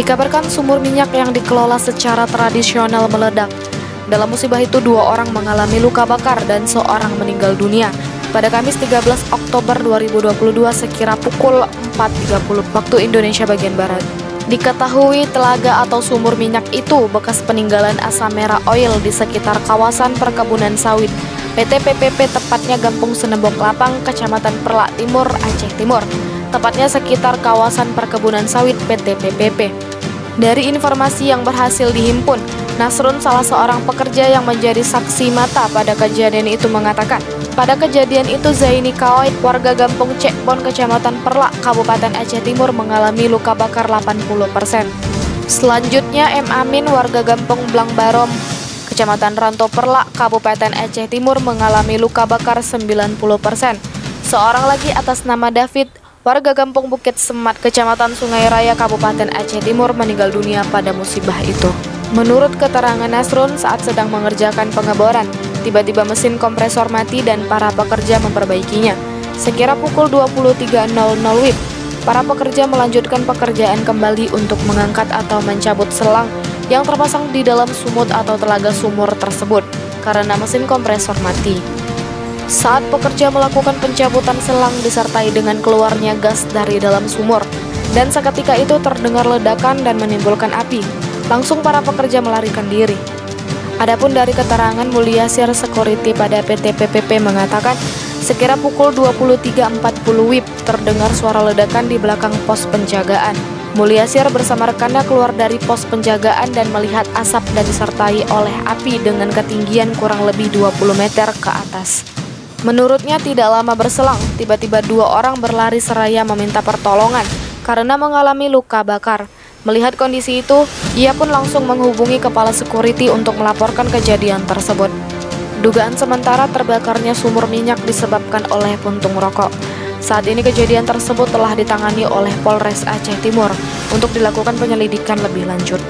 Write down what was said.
Dikabarkan sumur minyak yang dikelola secara tradisional meledak. Dalam musibah itu 2 orang mengalami luka bakar dan seorang meninggal dunia pada Kamis 13 Oktober 2022 sekira pukul 4.30 waktu Indonesia bagian Barat. Diketahui telaga atau sumur minyak itu bekas peninggalan Asamera Oil di sekitar kawasan perkebunan sawit PT PPP, tepatnya Gampung Senebok Lapang, Kecamatan Perlak Timur, Aceh Timur, tepatnya sekitar kawasan perkebunan sawit PT PPP. Dari informasi yang berhasil dihimpun, Nasrun, salah seorang pekerja yang menjadi saksi mata pada kejadian itu, mengatakan, pada kejadian itu Zaini Kaoid, warga Gampung Cekbon, Kecamatan Perlak, Kabupaten Aceh Timur, mengalami luka bakar 80%. Selanjutnya M. Amin, warga Gampung Blang Barom, Kecamatan Ranto Perlak, Kabupaten Aceh Timur, mengalami luka bakar 90%. Seorang lagi atas nama David, warga Gampung Bukit Semat, Kecamatan Sungai Raya, Kabupaten Aceh Timur, meninggal dunia pada musibah itu. Menurut keterangan Nasrun, saat sedang mengerjakan pengeboran, tiba-tiba mesin kompresor mati dan para pekerja memperbaikinya. Sekira pukul 23.00 WIB, para pekerja melanjutkan pekerjaan kembali untuk mengangkat atau mencabut selang yang terpasang di dalam sumut atau telaga sumur tersebut karena mesin kompresor mati. Saat pekerja melakukan pencabutan selang disertai dengan keluarnya gas dari dalam sumur, dan seketika itu terdengar ledakan dan menimbulkan api. Langsung para pekerja melarikan diri. Adapun dari keterangan Mulyasir Security pada PT PPP mengatakan, sekira pukul 23.40 WIB terdengar suara ledakan di belakang pos penjagaan. Mulyasir bersama rekannya keluar dari pos penjagaan dan melihat asap dan disertai oleh api dengan ketinggian kurang lebih 20 meter ke atas. Menurutnya tidak lama berselang, tiba-tiba 2 orang berlari seraya meminta pertolongan karena mengalami luka bakar. Melihat kondisi itu, ia pun langsung menghubungi kepala security untuk melaporkan kejadian tersebut. Dugaan sementara terbakarnya sumur minyak disebabkan oleh puntung rokok. Saat ini kejadian tersebut telah ditangani oleh Polres Aceh Timur untuk dilakukan penyelidikan lebih lanjut.